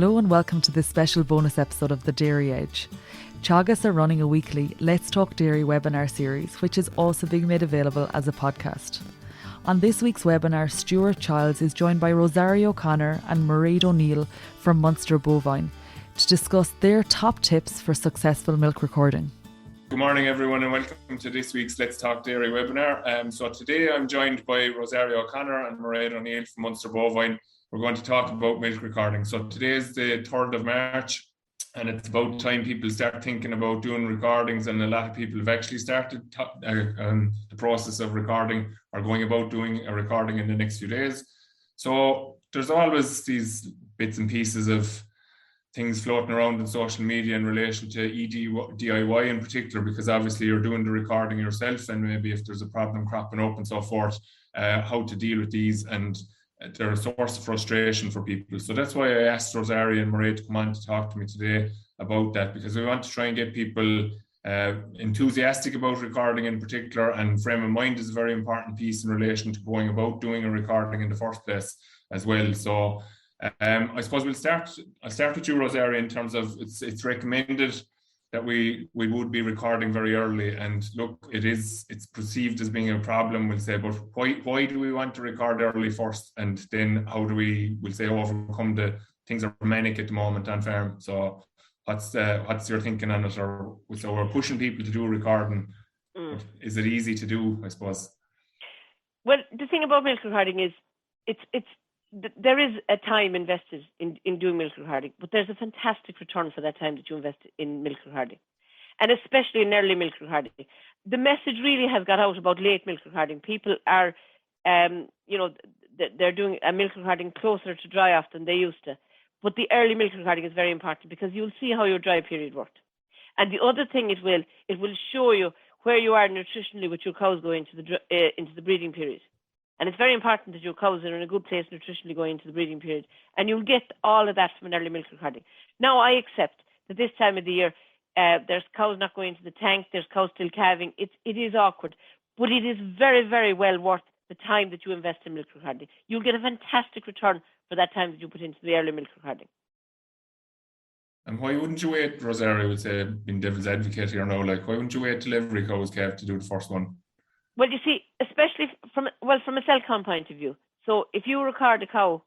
Hello and welcome to this special bonus episode of The Dairy Edge. Teagasc are running a weekly Let's Talk Dairy webinar series, which is also being made available as a podcast. On this week's webinar, Stuart Childs is joined by Rosarii O'Connor and Mairéad O'Neill from Munster Bovine to discuss their top tips for successful milk recording. Good morning, everyone, and welcome to this week's Let's Talk Dairy webinar. So today I'm joined by Rosarii O'Connor and Mairéad O'Neill from Munster Bovine. We're going to talk about milk recording. So today is the 3rd of March, and it's about time people start thinking about doing recordings, and a lot of people have actually started the process of recording or going about doing a recording in the next few days. So there's always these bits and pieces of things floating around in social media in relation to DIY in particular, because obviously you're doing the recording yourself, and maybe if there's a problem cropping up and so forth, how to deal with these, and they're a source of frustration for people. So that's why I asked Rosarii and Mairéad to come on to talk to me today about that, because we want to try and get people enthusiastic about recording in particular, and frame of mind is a very important piece in relation to going about doing a recording in the first place as well. So I suppose I'll start with you, Rosarii, in terms of it's recommended that we would be recording very early, and look, it's perceived as being a problem, we'll say, but why do we want to record early first, and then how do we'll say overcome the things are manic at the moment on farm? So what's your thinking on it? Or so we're pushing people to do recording. Is it easy to do, I suppose? Well, the thing about milk recording is there is a time invested in doing milk recording, but there's a fantastic return for that time that you invest in milk recording, and especially in early milk recording. The message really has got out about late milk recording. People are, they're doing a milk recording closer to dry off than they used to. But the early milk recording is very important, because you'll see how your dry period worked. And the other thing it will show you where you are nutritionally with your cows going into the breeding period. And it's very important that your cows are in a good place nutritionally going into the breeding period. And you'll get all of that from an early milk recording. Now, I accept that this time of the year, there's cows not going into the tank, there's cows still calving. It is awkward, but it is very, very well worth the time that you invest in milk recording. You'll get a fantastic return for that time that you put into the early milk recording. And why wouldn't you wait, Rosarii would say, being devil's advocate here now, why wouldn't you wait till every cow is calved to do the first one? Well, you see, especially from a cell count point of view. So if you record a cow,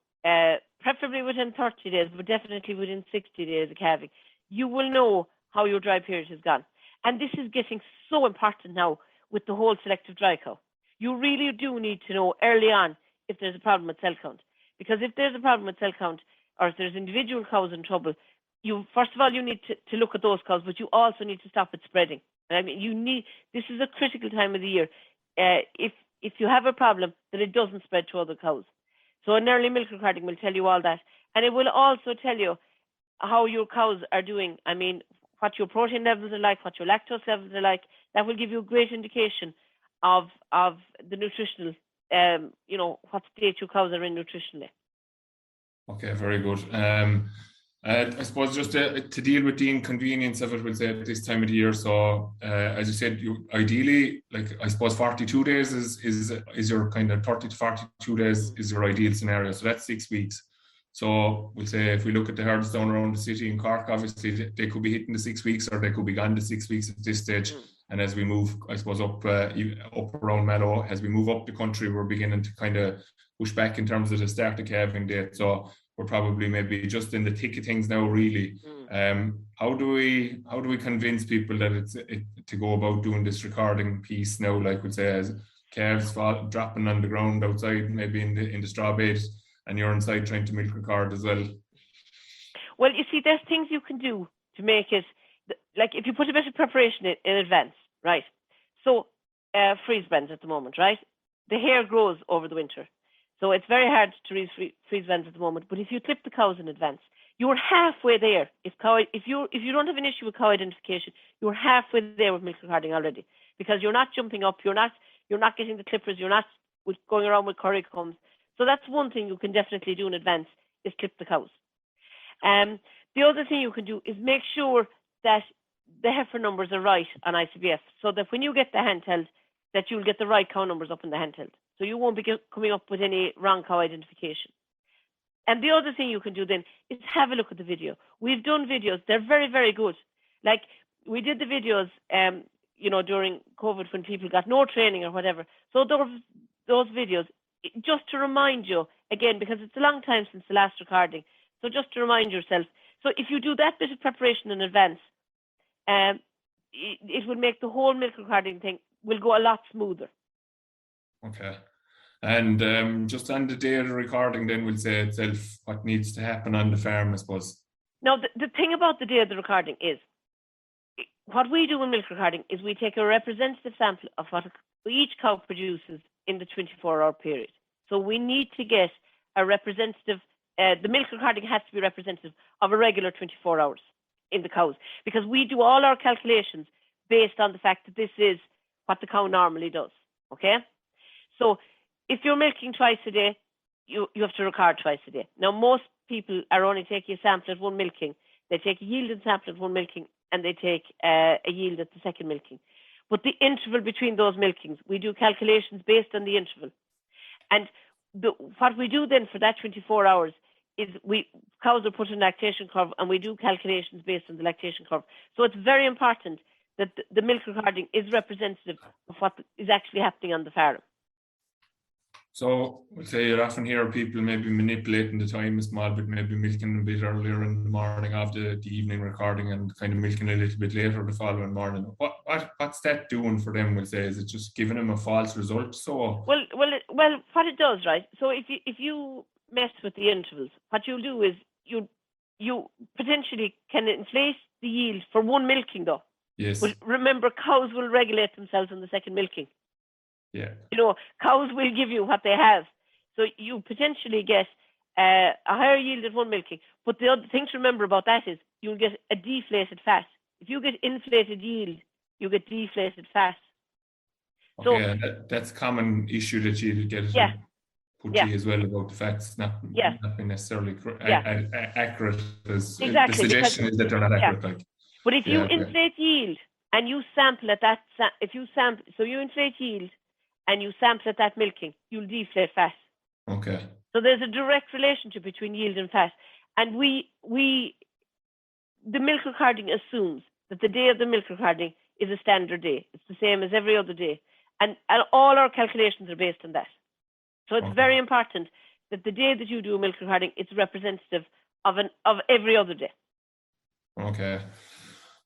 preferably within 30 days, but definitely within 60 days of calving, you will know how your dry period has gone. And this is getting so important now with the whole selective dry cow. You really do need to know early on if there's a problem with cell count. Because if there's a problem with cell count, or if there's individual cows in trouble, first of all, you need to look at those cows, but you also need to stop it spreading. I mean, this is a critical time of the year. If you have a problem, that it doesn't spread to other cows. So an early milk recording will tell you all that. And it will also tell you how your cows are doing. I mean, what your protein levels are like, what your lactose levels are like. That will give you a great indication of the nutritional, what state your cows are in nutritionally. Okay, very good. I suppose just to deal with the inconvenience of it, we'll say, at this time of the year. So, as you said, you ideally, I suppose 42 days is your kind of 30 to 42 days is your ideal scenario. So that's 6 weeks. So we'll say if we look at the herds down around the city in Cork, obviously they could be hitting the 6 weeks, or they could be gone to 6 weeks at this stage. And as we move, I suppose, up around Mallow, as we move up the country, we're beginning to kind of push back in terms of the start of calving date. So we're probably maybe just in the thick of things now, really. How do we convince people that to go about doing this recording piece now, we'd say, as calves dropping on the ground outside, maybe in the straw bed, and you're inside trying to milk record as well? Well, you see, there's things you can do to make it, like if you put a bit of preparation in advance, right? So freeze blends at the moment, right? The hair grows over the winter. So it's very hard to freeze blends at the moment. But if you clip the cows in advance, you're halfway there. If you don't have an issue with cow identification, you're halfway there with milk recording already, because you're not jumping up, you're not getting the clippers, you're not going around with curry combs. So that's one thing you can definitely do in advance, is clip the cows. The other thing you can do is make sure that the heifer numbers are right on ICBF, so that when you get the handheld, that you'll get the right cow numbers up in the handheld. So you won't be coming up with any wrong cow identification. And the other thing you can do then is have a look at the video. We've done videos. They're very, very good. Like we did the videos, during COVID when people got no training or whatever. So those videos, just to remind you, again, because it's a long time since the last recording. So just to remind yourself. So if you do that bit of preparation in advance, it will make the whole milk recording thing will go a lot smoother. Okay. And just on the day of the recording, then we'll say itself what needs to happen on the farm, I suppose. Now, the thing about the day of the recording is, what we do in milk recording is we take a representative sample of what each cow produces in the 24-hour period. So we need to get a representative, the milk recording has to be representative of a regular 24 hours in the cows, because we do all our calculations based on the fact that this is what the cow normally does, okay? So if you're milking twice a day, you have to record twice a day. Now, most people are only taking a sample at one milking. They take a yielded sample at one milking, and they take a yield at the second milking. But the interval between those milkings, we do calculations based on the interval. And what we do then for that 24 hours is cows are put in lactation curve, and we do calculations based on the lactation curve. So it's very important that the milk recording is representative of what is actually happening on the farm. So we'll say you'll often hear people maybe manipulating the time a small bit, maybe milking a bit earlier in the morning of the evening recording and kind of milking a little bit later the following morning. What's that doing for them, we'll say? Is it just giving them a false result? So Well, what it does, right? So if you mess with the intervals, what you'll do is you potentially can inflate the yield for one milking though. Yes. But remember, cows will regulate themselves on the second milking. Yeah. Cows will give you what they have. So you potentially get a higher yield at one milking. But the other thing to remember about that is you'll get a deflated fat. If you get inflated yield, you get deflated fat. Okay, so that's a common issue that you get put to you as well about the facts not being necessarily accurate. As exactly, the suggestion is that they're not accurate. But if you inflate yield and you sample at that, you inflate yield and you sample at that milking, you'll deflate fat. Okay. So there's a direct relationship between yield and fat. And the milk recording assumes that the day of the milk recording is a standard day. It's the same as every other day. And all our calculations are based on that. So it's very important that the day that you do a milk recording, it's representative of every other day.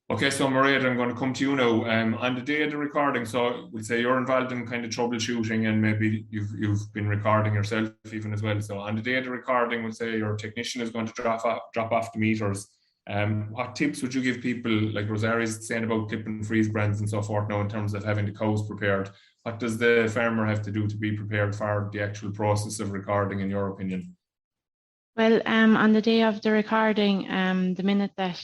Okay, so Mairéad, I'm going to come to you now. On the day of the recording, so we'll say you're involved in kind of troubleshooting, and maybe you've been recording yourself even as well. So on the day of the recording, we'll say your technician is going to drop off the meters. What tips would you give people, like Rosarie's saying about clip and freeze brands and so forth now, in terms of having the cows prepared? What does the farmer have to do to be prepared for the actual process of recording, in your opinion? Well, on the day of the recording, the minute that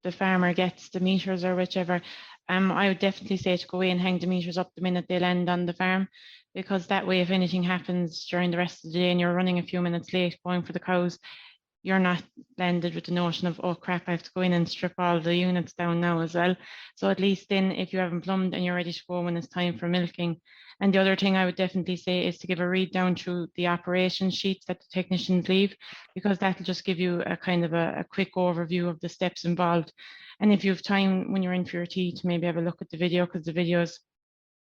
the farmer gets the meters or whichever, I would definitely say to go away and hang the meters up the minute they land on the farm, because that way, if anything happens during the rest of the day and you're running a few minutes late going for the cows, you're not landed with the notion of, oh crap, I have to go in and strip all the units down now as well. So at least then, if you haven't plumbed and you're ready to go when it's time for milking. And the other thing I would definitely say is to give a read down through the operation sheets that the technicians leave, because that'll just give you a kind of a quick overview of the steps involved. And if you have time when you're in for your tea to maybe have a look at the video, because the videos,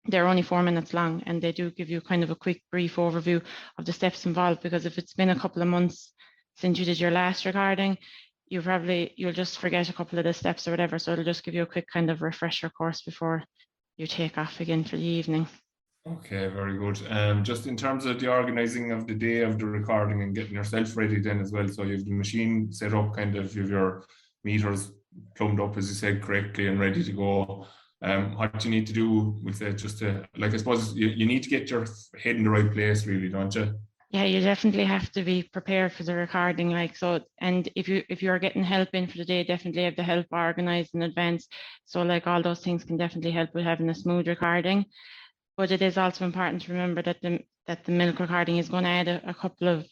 they're only 4 minutes long, and they do give you kind of a quick brief overview of the steps involved. Because if it's been a couple of months since you did your last recording, you'll just forget a couple of the steps or whatever. So it'll just give you a quick kind of refresher course before you take off again for the evening. Okay, very good. Just in terms of the organising of the day of the recording and getting yourself ready then as well. So you have the machine set up, kind of, you have your meters plumbed up, as you said, correctly and ready to go. What you need to do with it, just to, like, I suppose you need to get your head in the right place, really, don't you? Yeah, you definitely have to be prepared for the recording, like so. And if you are getting help in for the day, definitely have the help organised in advance. So like all those things can definitely help with having a smooth recording. But it is also important to remember that the milk recording is going to add a couple of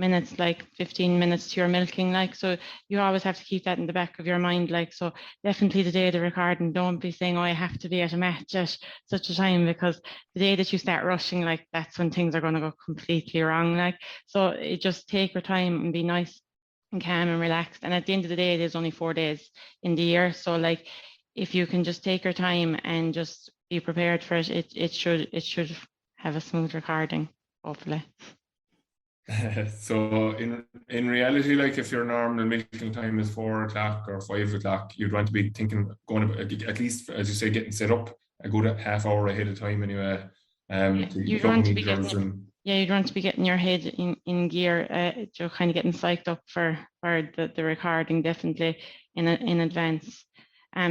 minutes, like 15 minutes to your milking, like, so you always have to keep that in the back of your mind, like. So definitely the day of the recording, don't be saying, oh, I have to be at a match at such a time, because the day that you start rushing, like, that's when things are going to go completely wrong, like. So it just take your time and be nice and calm and relaxed. And at the end of the day, there's only 4 days in the year, so like, if you can just take your time and just be prepared for it, it should have a smooth recording, hopefully. So in reality, like, if your normal milking time is 4 o'clock or 5 o'clock, you'd want to be thinking, going at least, as you say, getting set up a good half hour ahead of time anyway. You'd want to be getting your head in gear, to kind of getting psyched up for the recording, definitely in advance.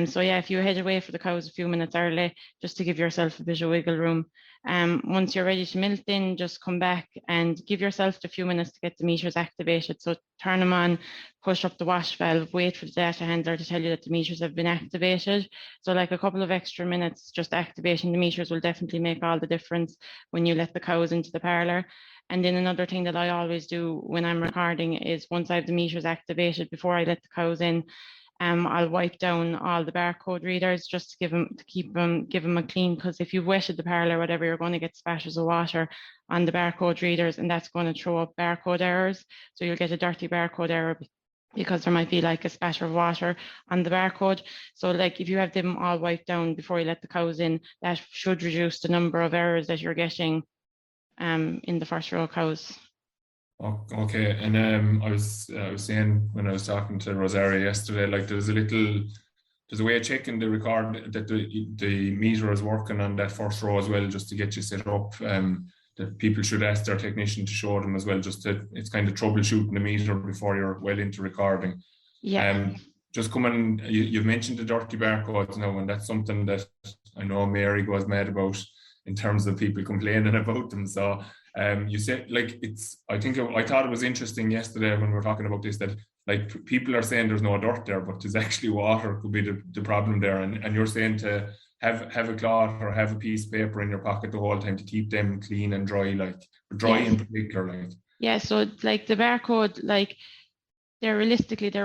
So yeah, if you head away for the cows a few minutes early, just to give yourself a bit of wiggle room. Once you're ready to milk, then just come back and give yourself a few minutes to get the meters activated. So turn them on, push up the wash valve, wait for the data handler to tell you that the meters have been activated. So like a couple of extra minutes just activating the meters will definitely make all the difference when you let the cows into the parlour. And then another thing that I always do when I'm recording is, once I have the meters activated, before I let the cows in, I'll wipe down all the barcode readers just to give them a clean, because if you've wetted the parlour or whatever, you're going to get splashes of water on the barcode readers, and that's going to throw up barcode errors. So you'll get a dirty barcode error because there might be like a splash of water on the barcode. So like, if you have them all wiped down before you let the cows in, that should reduce the number of errors that you're getting in the first row of cows. Okay, and I was saying when I was talking to Rosarii yesterday, like, there's a way of checking the record that the meter is working on that first row as well, just to get you set up. That people should ask their technician to show them as well, it's kind of troubleshooting the meter before you're well into recording. Yeah. Just coming, you've mentioned the dirty barcodes now, and that's something that I know Mary goes mad about in terms of people complaining about them. So you said, like, I thought it was interesting yesterday when we were talking about this, that like, people are saying there's no dirt there, but there's actually water could be the problem there, and you're saying to have a cloth or have a piece of paper in your pocket the whole time to keep them clean and dry, like dry in particular, like. Yeah, so like the barcode, like, they're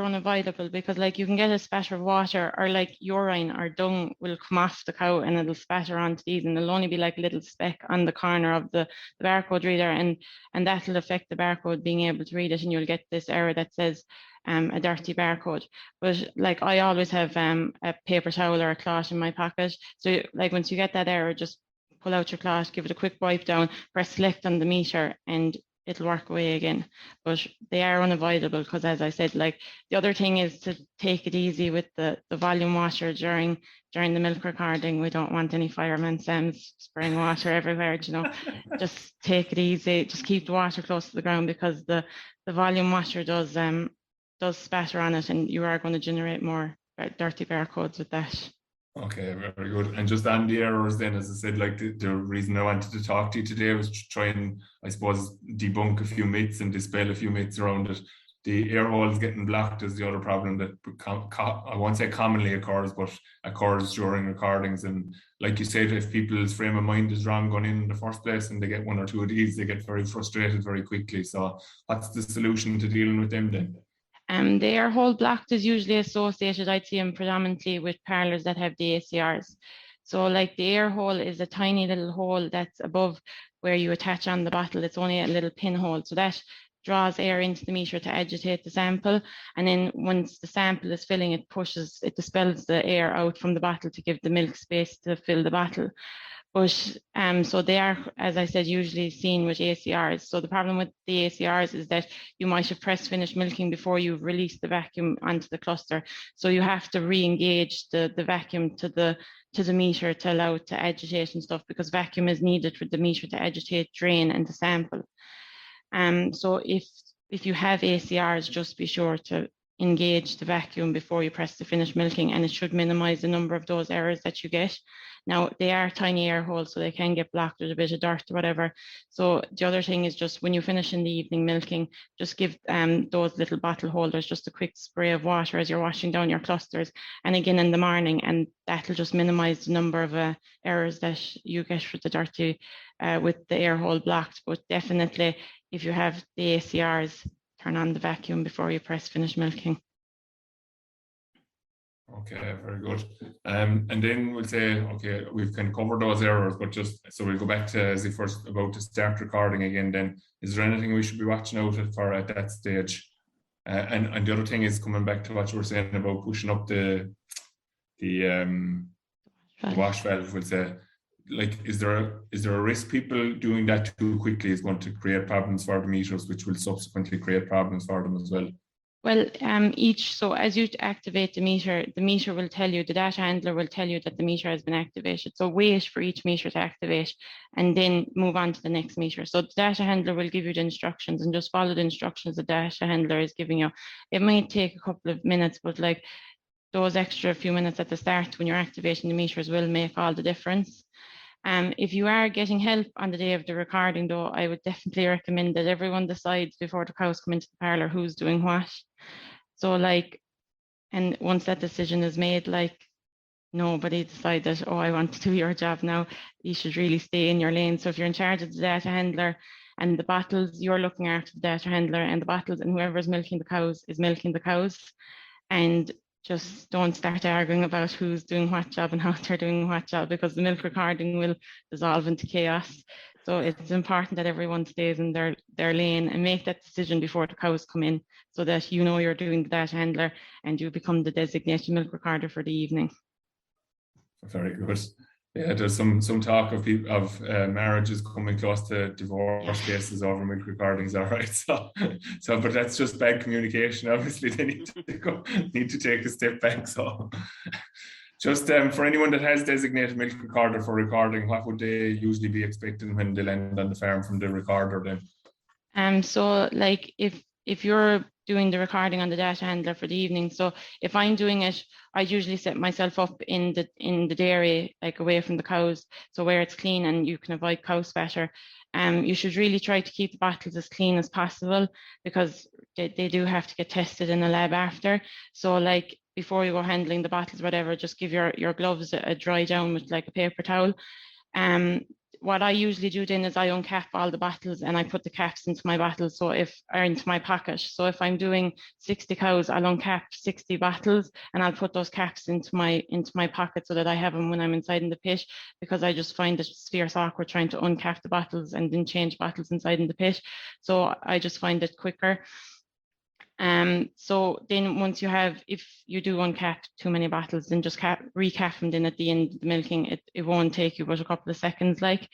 unavoidable, because like, you can get a splash of water, or like urine or dung will come off the cow and it'll spatter onto these, and there'll only be like a little speck on the corner of the barcode reader, and that'll affect the barcode being able to read it, and you'll get this error that says a dirty barcode. But like, I always have a paper towel or a cloth in my pocket, so like, once you get that error, just pull out your cloth, give it a quick wipe down, press select on the meter, and it'll work away again. But they are unavoidable, because as I said, like, the other thing is to take it easy with the volume washer during the milk recording. We don't want any fireman Sams spraying water everywhere, you know. Just take it easy, just keep the water close to the ground, because the volume washer does spatter on it, and you are going to generate more dirty barcodes with that. Okay, very good. And just on the errors then, as I said, like, the reason I wanted to talk to you today was to try and, I suppose, debunk a few myths and dispel a few myths around it. The air holes getting blocked is the other problem that I won't say commonly occurs, but occurs during recordings. And like you said, if people's frame of mind is wrong going in the first place and they get 1 or 2 of these, they get very frustrated very quickly. So what's the solution to dealing with them then? The air hole blocked is usually associated, I'd say, predominantly with parlours that have the ACRs. So like, the air hole is a tiny little hole that's above where you attach on the bottle. It's only a little pinhole. So that draws air into the meter to agitate the sample. And then once the sample is filling, it dispels the air out from the bottle to give the milk space to fill the bottle. But so they are, as I said, usually seen with ACRs. So the problem with the ACRs is that you might have pressed finish milking before you've released the vacuum onto the cluster. So you have to re-engage the vacuum to the meter to allow it to agitate and stuff, because vacuum is needed for the meter to agitate, drain, and to sample. So if you have ACRs, just be sure to engage the vacuum before you press the finish milking, and it should minimize the number of those errors that you get. Now, they are tiny air holes, so they can get blocked with a bit of dirt or whatever. So the other thing is, just when you finish in the evening milking, just give those little bottle holders just a quick spray of water as you're washing down your clusters, and again in the morning, and that'll just minimize the number of errors that you get with the dirty, with the air hole blocked. But definitely, if you have the ACRs, turn on the vacuum before you press finish milking. Okay, very good. And then we'll say, okay, we've kind of covered those errors, but just so we'll go back to as if we're about to start recording again. Then, is there anything we should be watching out for at that stage? And the other thing is coming back to what you were saying about pushing up the wash valve. We'll say, like, is there a risk people doing that too quickly is going to create problems for the meters, which will subsequently create problems for them as well? Well, so as you activate the meter will tell you, the data handler will tell you that the meter has been activated. So wait for each meter to activate and then move on to the next meter. So the data handler will give you the instructions and just follow the instructions the data handler is giving you. It might take a couple of minutes, but like those extra few minutes at the start when you're activating the meters will make all the difference. If you are getting help on the day of the recording, though, I would definitely recommend that everyone decides before the cows come into the parlour who's doing what. So like, and once that decision is made, like nobody decided, oh, I want to do your job now. You should really stay in your lane. So if you're in charge of the data handler and the bottles, you're looking after the data handler and the bottles, and whoever's milking the cows is milking the cows. And just don't start arguing about who's doing what job and how they're doing what job, because the milk recording will dissolve into chaos. So it's important that everyone stays in their lane and make that decision before the cows come in, so that you know you're doing the data handler and you become the designated milk recorder for the evening. Very good. Yeah, there's some talk of people marriages coming close to divorce cases over milk recordings. All right, so but that's just bad communication. Obviously, they need to take a step back. So, just for anyone that has designated milk recorder for recording, what would they usually be expecting when they land on the farm from the recorder then? So like if you're doing the recording on the data handler for the evening, so if I'm doing it, I usually set myself up in the dairy, like away from the cows, so where it's clean and you can avoid cow spatter. You should really try to keep the bottles as clean as possible, because they do have to get tested in the lab after. So like before you go handling the bottles, whatever, just give your gloves a dry down with like a paper towel. What I usually do then is I uncap all the bottles and I put the caps into my bottles, or into my pocket. So if I'm doing 60 cows, I'll uncap 60 bottles and I'll put those caps into my pocket so that I have them when I'm inside in the pit, because I just find it fierce awkward trying to uncap the bottles and then change bottles inside in the pit. So I just find it quicker. So then once if you do uncap too many bottles, then just recap them then at the end of the milking. It won't take you but a couple of seconds, like.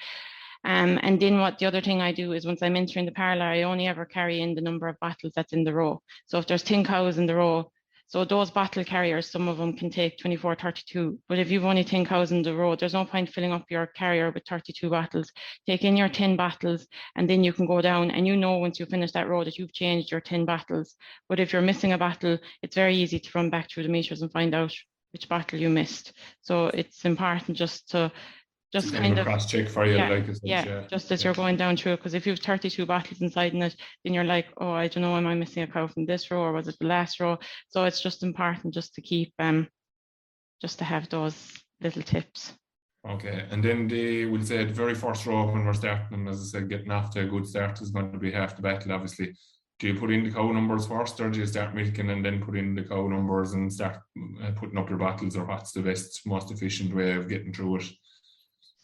And then the other thing I do is once I'm entering the parlour, I only ever carry in the number of bottles that's in the row. So if there's 10 cows in the row, so those bottle carriers, some of them can take 24, 32. But if you've only 10 cows in the row, there's no point filling up your carrier with 32 bottles. Take in your 10 bottles and then you can go down, and you know once you finish that row that you've changed your 10 bottles. But if you're missing a bottle, it's very easy to run back through the meters and find out which bottle you missed. So it's important just to kind of cross check for you, just as you're going down through it, because if you have 32 bottles inside in it, then you're like, oh, I don't know, am I missing a cow from this row, or was it the last row? So it's just important just to keep just to have those little tips. Okay, and then we'll say the very first row when we're starting them, as I said, getting off to a good start is going to be half the battle, obviously. Do you put in the cow numbers first, or do you start milking and then put in the cow numbers and start putting up your bottles, or what's the best, most efficient way of getting through it?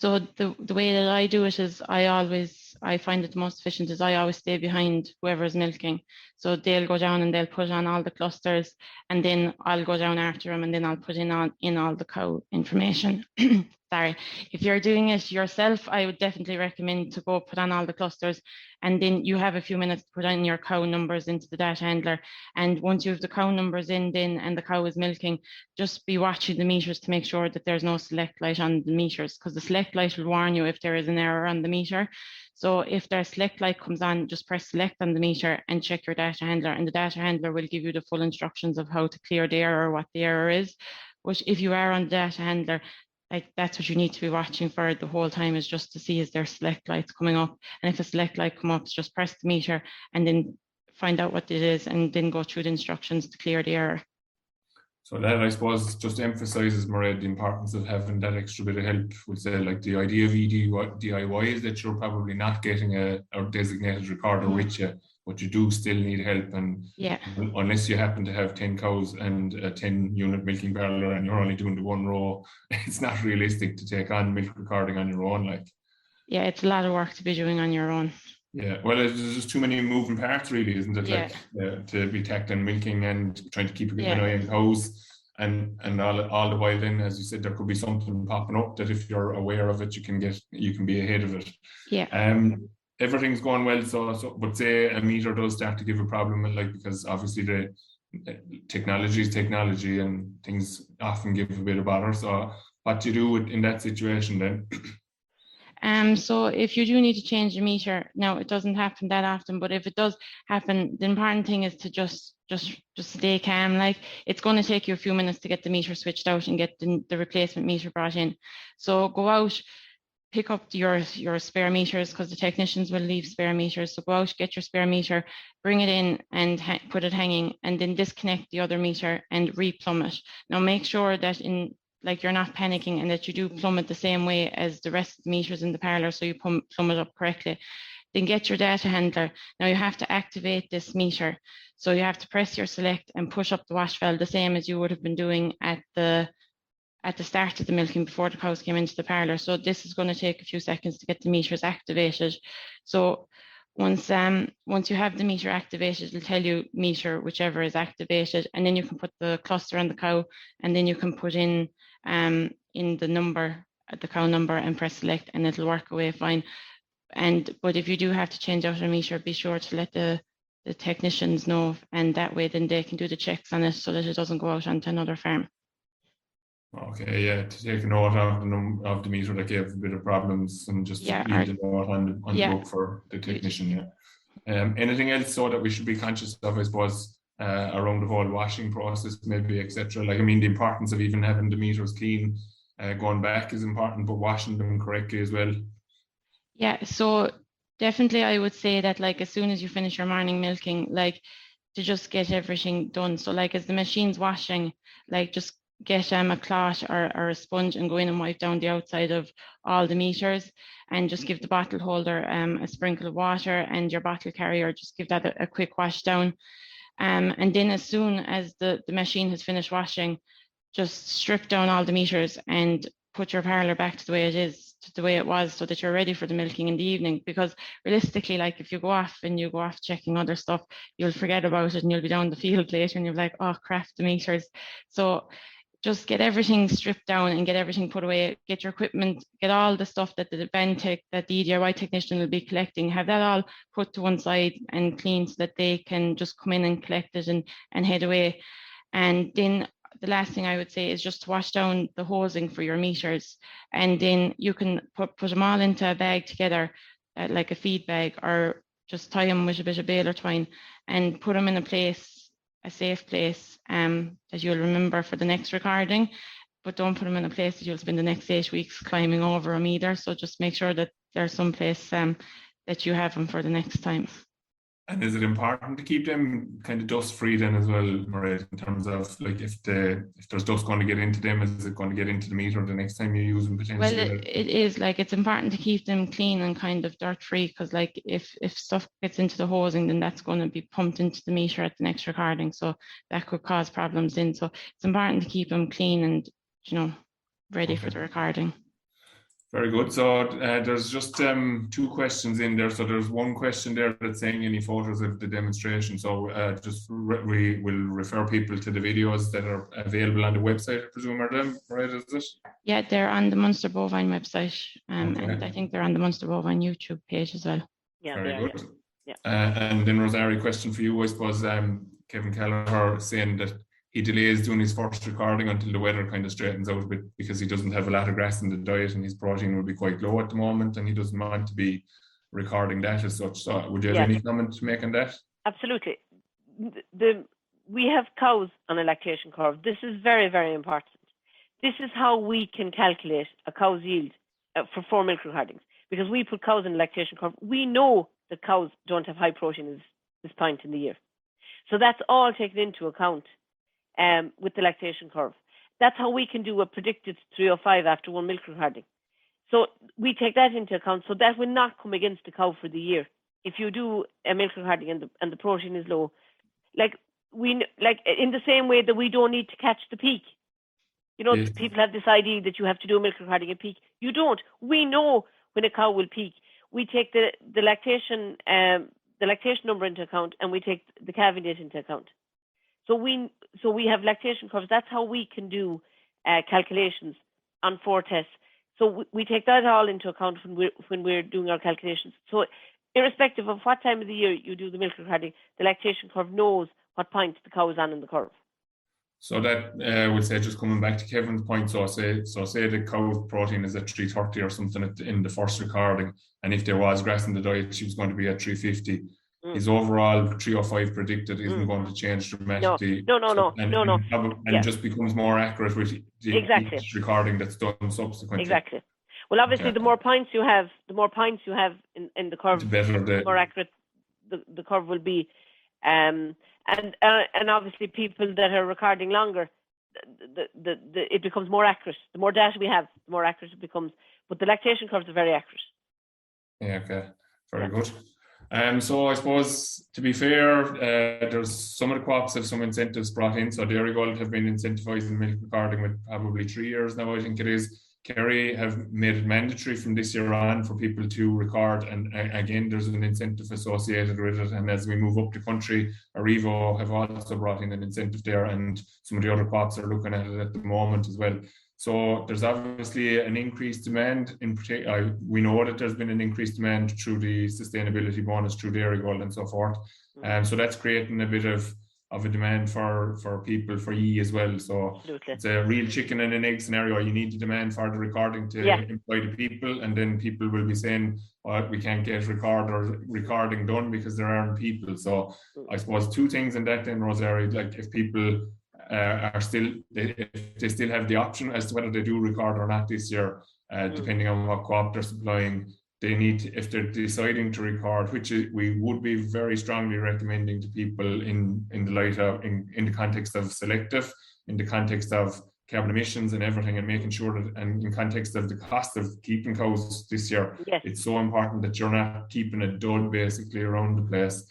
So the way that I do it is I find it the most efficient is I always stay behind whoever's milking. So they'll go down and they'll put on all the clusters, and then I'll go down after them and then I'll put in all the cow information. Sorry. If you're doing it yourself, I would definitely recommend to go put on all the clusters, and then you have a few minutes to put in your cow numbers into the data handler. And once you have the cow numbers in then and the cow is milking, just be watching the meters to make sure that there's no select light on the meters, because the select light will warn you if there is an error on the meter. So if their select light comes on, just press select on the meter and check your data handler, and the data handler will give you the full instructions of how to clear the error, what the error is. But if you are on the data handler, like that's what you need to be watching for the whole time, is just to see is there select lights coming up. And if a select light come up, just press the meter and then find out what it is and then go through the instructions to clear the error. So that, I suppose, just emphasises, Mairéad, the importance of having that extra bit of help. We'll say, like, the idea of DIY is that you're probably not getting a designated recorder with you, but you do still need help. And unless you happen to have 10 cows and a 10-unit milking parlour and you're only doing the one row, it's not realistic to take on milk recording on your own. Like, yeah, it's a lot of work to be doing on your own. Yeah, well, there's just too many moving parts, really, isn't it? Like, to be tackling milking and trying to keep an eye on cows, and all the while, then, as you said, there could be something popping up that if you're aware of it, you can be ahead of it. Yeah. Everything's going well, so but say a meter does start to give a problem, like, because obviously the technology is technology, and things often give a bit of bother. So what do you do in that situation then? So if you do need to change the meter, now it doesn't happen that often, but if it does happen, the important thing is to just stay calm. Like, it's going to take you a few minutes to get the meter switched out and get the replacement meter brought in. So go out, pick up your spare meters, because the technicians will leave spare meters. So go out, get your spare meter, bring it in and put it hanging, and then disconnect the other meter and replumb it. Now make sure that you're not panicking, and that you do plumb it the same way as the rest of the meters in the parlour, so you plumb it up correctly. Then get your data handler. Now you have to activate this meter. So you have to press your select and push up the wash valve, the same as you would have been doing at the start of the milking before the cows came into the parlour. So this is going to take a few seconds to get the meters activated. So once you have the meter activated, it'll tell you meter whichever is activated, and then you can put the cluster on the cow, and then you can put in the cow number, and press select, and it'll work away fine. But if you do have to change out a meter, be sure to let the technicians know, and that way then they can do the checks on it so that it doesn't go out onto another farm. Okay, yeah, to take a note of the meter that gave a bit of problems, and just leave the note on the book for the technician. Anything else so that we should be conscious of, I suppose, around the whole washing process, maybe, etc. Like, I mean, the importance of even having the meters clean going back is important, but washing them correctly as well. Yeah, so definitely I would say that, like, as soon as you finish your morning milking, like, to just get everything done. So, like, as the machine's washing, like, just get a cloth or a sponge and go in and wipe down the outside of all the meters, and just give the bottle holder a sprinkle of water, and your bottle carrier, just give that a quick wash down. And then as soon as the machine has finished washing, just strip down all the meters and put your parlour back to the way it is, to the way it was, so that you're ready for the milking in the evening. Because realistically, like, if you go off checking other stuff, you'll forget about it, and you'll be down the field later and you're like, oh crap, the meters. So just get everything stripped down and get everything put away, get your equipment, get all the stuff that the DIY technician will be collecting, have that all put to one side and clean, so that they can just come in and collect it and head away. And then the last thing I would say is just to wash down the hosing for your meters, and then you can put them all into a bag together, like a feed bag, or just tie them with a bit of baler twine and put them in a safe place that you'll remember for the next recording, but don't put them in a place that you'll spend the next 8 weeks climbing over them either. So just make sure that there's some place that you have them for the next time. And is it important to keep them kind of dust free then as well, Mairéad, in terms of, like, if there's dust going to get into them, is it going to get into the meter the next time you use them potentially? Well, it is, like, it's important to keep them clean and kind of dirt free, because, like, if stuff gets into the hosing, then that's going to be pumped into the meter at the next recording, so that could cause problems then. So it's important to keep them clean and ready for the recording. Very good. So there's just 2 questions in there. So there's one question there that's saying any photos of the demonstration. So we will refer people to the videos that are available on the website, I presume, are them, right? Is it? Yeah, they're on the Munster Bovine website, and I think they're on the Munster Bovine YouTube page as well. Yeah, very good. Yeah. And then, Rosarii, question for you, I suppose. Kevin Kelleher saying that he delays doing his first recording until the weather kind of straightens out a bit, because he doesn't have a lot of grass in the diet and his protein will be quite low at the moment, and he doesn't want to be recording that as such. So would you have any comment to make on that? Absolutely. We have cows on a lactation curve. This is very, very important. This is how we can calculate a cow's yield for 4 milk recordings, because we put cows in a lactation curve. We know that cows don't have high protein at this point in the year. So that's all taken into account. with the lactation curve. That's how we can do a predicted 305 after one milk recording. So we take that into account. So that will not come against the cow for the year. If you do a milk recording and the protein is low, like in the same way that we don't need to catch the peak. Yes. People have this idea that you have to do a milk recording at peak. You don't. We know when a cow will peak. We take the lactation number into account, and we take the calving date into account. So we have lactation curves. That's how we can do calculations on 4 tests. So we take that all into account when we're doing our calculations. So irrespective of what time of the year you do the milk recording, the lactation curve knows what point the cow is on in the curve. So that would say, just coming back to Kevin's point, so say the cow's protein is at 330 or something in the first recording, and if there was grass in the diet, she was going to be at 350. His overall 305 predicted isn't going to change dramatically. No. And just becomes more accurate with each recording that's done subsequently. Exactly. Well, obviously, the more points you have in the curve, the more accurate the curve will be. And obviously, people that are recording longer, it becomes more accurate. The more data we have, the more accurate it becomes. But the lactation curves are very accurate. Yeah. Okay. Very good. So I suppose, to be fair, there's some of the co-ops have some incentives brought in. So Dairygold have been incentivizing milk recording with probably 3 years now, I think it is. Kerry have made it mandatory from this year on for people to record, and again, there's an incentive associated with it. And as we move up the country, Arrivo have also brought in an incentive there, and some of the other co-ops are looking at it at the moment as well. So there's obviously an increased demand. In particular, we know that there's been an increased demand through the sustainability bonus, through Dairygold and so forth. So that's creating a bit of a demand for people, for ye as well. So Absolutely. It's a real chicken and an egg scenario. You need the demand for the recording to employ the people, and then people will be saying, well, we can't get recording done because there aren't people. So I suppose 2 things in that then, Rosarii, like if people if they still have the option as to whether they do record or not this year, depending on what co-op they're supplying, they need, if they're deciding to record, which we would be very strongly recommending to people in the light of, in the context of selective, in the context of carbon emissions and everything, and making sure that, and in context of the cost of keeping cows this year, it's so important that you're not keeping it dull basically around the place.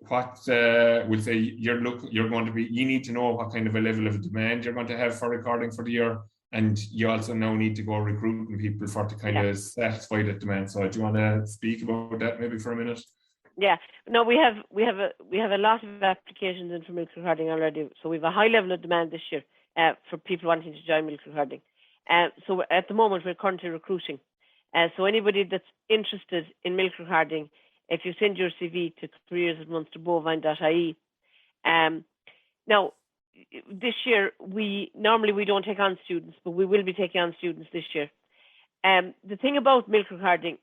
What we'll say you're going to be, you need to know what kind of a level of demand you're going to have for recording for the year, and you also now need to go recruiting people for to kind of satisfy that demand. So do you want to speak about that maybe for a minute? Yeah, no, we have a lot of applications in for milk recording already. So we have a high level of demand this year for people wanting to join milk recording. So at the moment we're currently recruiting. So anybody that's interested in milk recording, if you send your CV to careers@munsterbovine.ie. Now, this year, we don't take on students, but we will be taking on students this year. The thing about milk recording,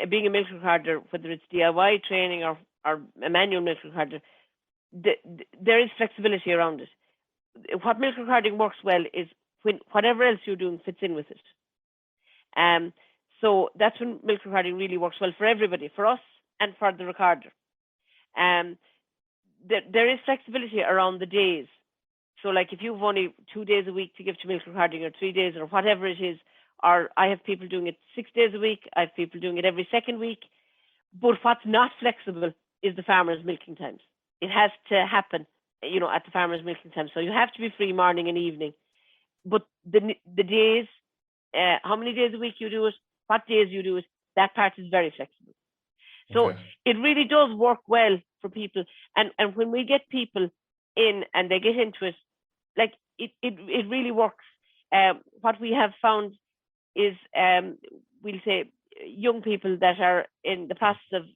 being a milk recorder, whether it's DIY training or a manual milk recorder, there is flexibility around it. What milk recording works well is when whatever else you're doing fits in with it. So that's when milk recording really works well for everybody, for us and for the recorder. There is flexibility around the days. So like if you've only 2 days a week to give to milk recording, or 3 days, or whatever it is, or I have people doing it 6 days a week, I have people doing it every second week. But what's not flexible is the farmer's milking times. It has to happen, at the farmer's milking time. So you have to be free morning and evening. But the days, how many days a week you do it, what days you do it, that part is very flexible. So it really does work well for people. And when we get people in and they get into it, like it really works. What we have found is, we'll say, young people that are in the process of,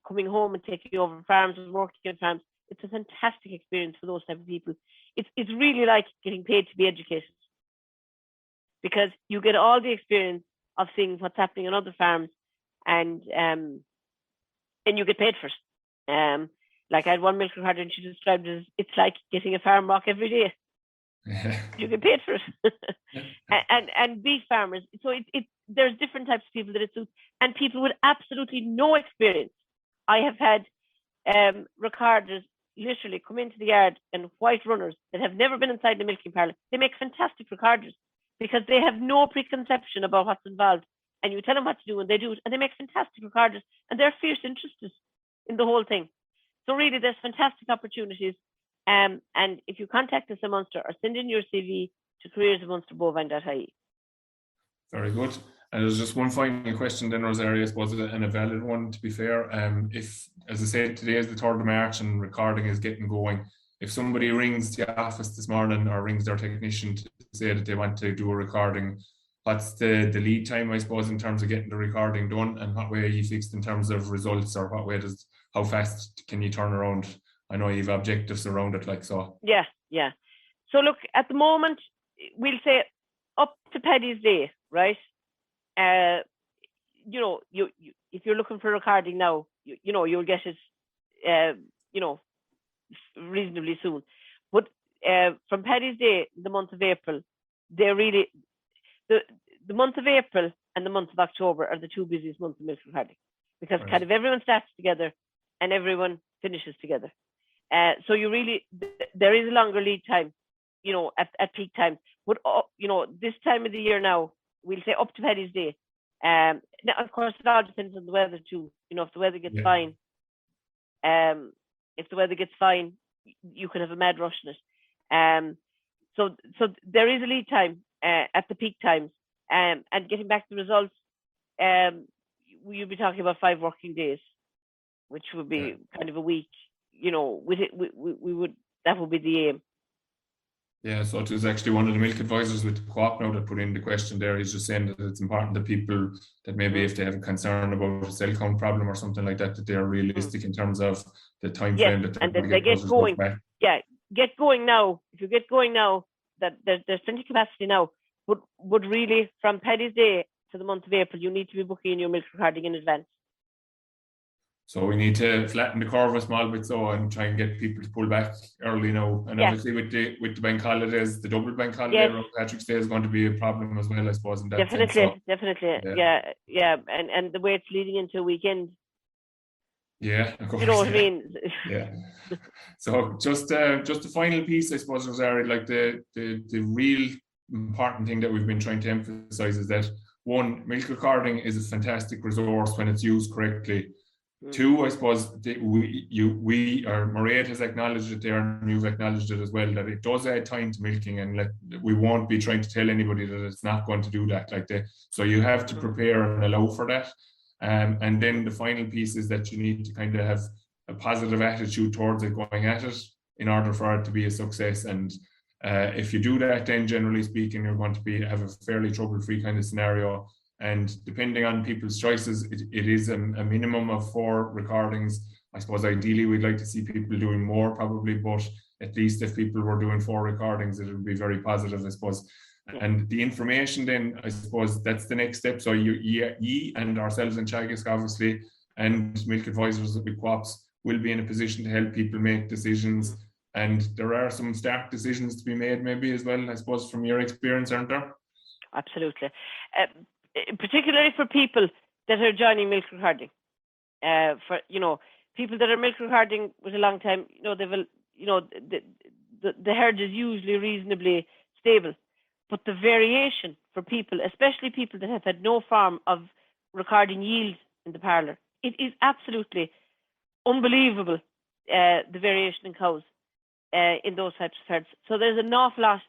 coming home and taking over farms and working on farms. It's a fantastic experience for those type of people. It's really like getting paid to be educated, because you get all the experience of seeing what's happening on other farms, and you get paid for it. Like I had one milk recorder, and she described it as, it's like getting a farm rock every day. You get paid for it. and beef farmers. So there's different types of people that it suits, and people with absolutely no experience. I have had recorders literally come into the yard in white runners that have never been inside the milking parlour. They make fantastic recorders because they have no preconception about what's involved. And you tell them what to do and they do it. And they make fantastic recorders and they're fierce interested in the whole thing. So really, there's fantastic opportunities. And if you contact us in Munster or send in your CV to careers@munsterbovine.ie. Very good. And there's just one final question then, Rosarii, I suppose, and a valid one, to be fair. If, as I said, today is the 3rd of March and recording is getting going, if somebody rings the office this morning or rings their technician to say that they want to do a recording, what's the lead time, I suppose, in terms of getting the recording done, and what way are you fixed in terms of results, or how fast can you turn around? I know you've objectives around it, like so. Yeah. So look, at the moment, we'll say up to Paddy's Day, right? You if you're looking for recording now, you'll get it, reasonably soon. But from Paddy's Day, the month of April, they're really the month of April and the month of October are the two busiest months of milk recording, because Right. kind of everyone starts together and everyone finishes together. So there is a longer lead time, at peak times. But this time of the year now, we'll say up to Paddy's Day. Now, of course, it all depends on the weather too. If the weather gets fine, you could have a mad rush in it. So there is a lead time at the peak times. And getting back to the results, you'll be talking about 5 working days, which would be kind of a week. With it, that would be the aim. Yeah, so it was actually one of the milk advisors with the Co-op now that put in the question there. He's just saying that it's important that people, that maybe if they have a concern about a cell count problem or something like that, that they're realistic in terms of the time frame that and that they get going. Yeah, get going now. If you get going now, that there's plenty of capacity now. But really, from Paddy's Day to the month of April, you need to be booking your milk recording in advance. So we need to flatten the curve a small bit and try and get people to pull back early now. And obviously with the bank holidays, the double bank holiday, Patrick's Day is going to be a problem as well, I suppose. In that definitely. Yeah. And the way it's leading into a weekend. Yeah, of course. You know what I mean? Yeah. So just the final piece, I suppose, Rosarii, like the real important thing that we've been trying to emphasize is that, one, milk recording is a fantastic resource when it's used correctly. Two, I suppose Mairéad has acknowledged it there, and you've acknowledged it as well, that it does add time to milking, and we won't be trying to tell anybody that it's not going to do that. So you have to prepare and allow for that. And then the final piece is that you need to kind of have a positive attitude towards it, going at it, in order for it to be a success. And if you do that, then generally speaking, you're going to have a fairly trouble-free kind of scenario. And depending on people's choices, it is a minimum of 4 recordings. I suppose ideally we'd like to see people doing more probably, but at least if people were doing 4 recordings, it would be very positive, I suppose. And the information then, I suppose that's the next step. So you and ourselves in Teagasc, obviously, and milk advisors with Co-ops will be in a position to help people make decisions. And there are some stark decisions to be made maybe as well, I suppose, from your experience, aren't there? Absolutely. Particularly for people that are joining milk recording, for people that are milk recording with a long time, they will, the herd is usually reasonably stable, but the variation for people, especially people that have had no form of recording yield in the parlour, it is absolutely unbelievable. The variation in cows in those types of herds. So there's an awful lot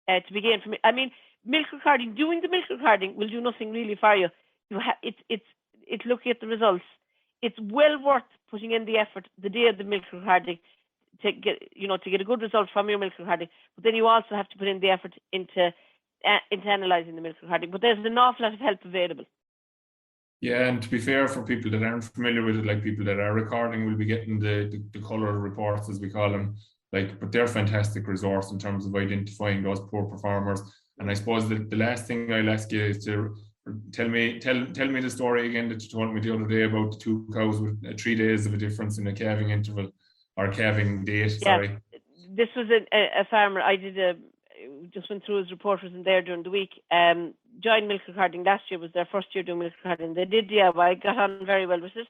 to be gained from it. I mean, doing the milk recording will do nothing really for you. It's looking at the results. It's well worth putting in the effort the day of the milk recording to get a good result from your milk recording. But then you also have to put in the effort into analysing the milk recording. But there's an awful lot of help available. Yeah, and to be fair, for people that aren't familiar with it, like people that are recording will be getting the colour reports, as we call them. But they're a fantastic resource in terms of identifying those poor performers. And I suppose the last thing I'll ask you is to tell me the story again that you told me the other day about the 2 cows with 3 days of a difference in a calving interval or calving date. Yeah. Sorry. This was a farmer. I just went through his report, was in there during the week. Joined milk recording last year, was their first year doing milk recording. They did DIY, got on very well with it.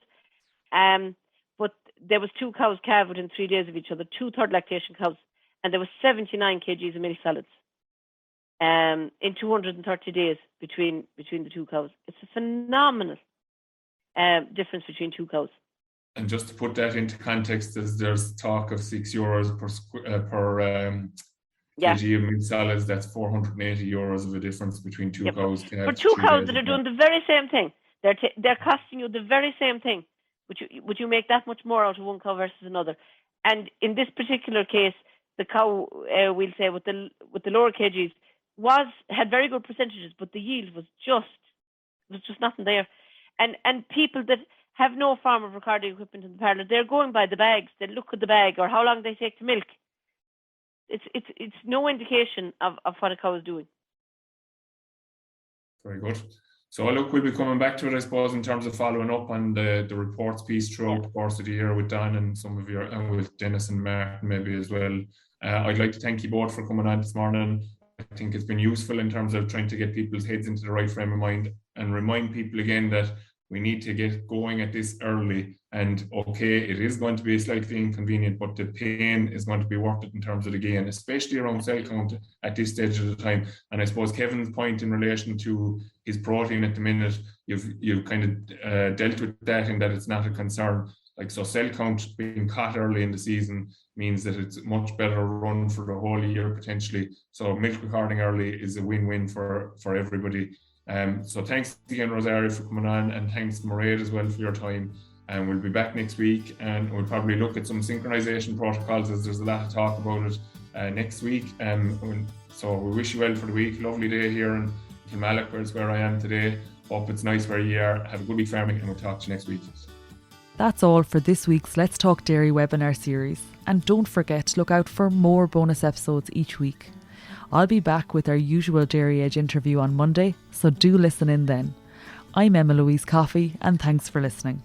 but there was 2 cows calved within 3 days of each other, 2 third lactation cows, and there was 79 kgs of milk solids in 230 days between the 2 cows. It's a phenomenal difference between 2 cows. And just to put that into context, there's talk of €6 per kg of milk solids. That's €480 of a difference between 2 cows. For 2 cows that are doing the very same thing, they're costing you the very same thing. Would you make that much more out of 1 cow versus another? And in this particular case, the cow, we'll say with the lower kgs, had very good percentages, but the yield was just nothing there. And people that have no form of recording equipment in the parlour, they're going by the bags. They look at the bag or how long they take to milk. It's no indication of what a cow is doing. Very good. So look, we'll be coming back to it, I suppose, in terms of following up on the reports piece throughout the course of the year with Don and some of your, and with Dennis and Martin maybe as well. I'd like to thank you both for coming on this morning. I think it's been useful in terms of trying to get people's heads into the right frame of mind and remind people again that we need to get going at this early. And okay, it is going to be slightly inconvenient, but the pain is going to be worth it in terms of the gain, especially around cell count at this stage of the time. And I suppose Kevin's point in relation to his protein at the minute, you've kind of dealt with that in that it's not a concern. Like, so cell count being caught early in the season means that it's a much better run for the whole year potentially. So milk recording early is a win-win for everybody. So thanks again, Rosarii, for coming on, and thanks Mairéad as well for your time. And we'll be back next week, and we'll probably look at some synchronization protocols, as there's a lot of talk about it next week. So we wish you well for the week. Lovely day here in Kilmallock, where I am today. Hope it's nice where you are. Have a good week farming, and we'll talk to you next week. That's all for this week's Let's Talk Dairy webinar series. And don't forget to look out for more bonus episodes each week. I'll be back with our usual Dairy Edge interview on Monday, so do listen in then. I'm Emma Louise Coffey, and thanks for listening.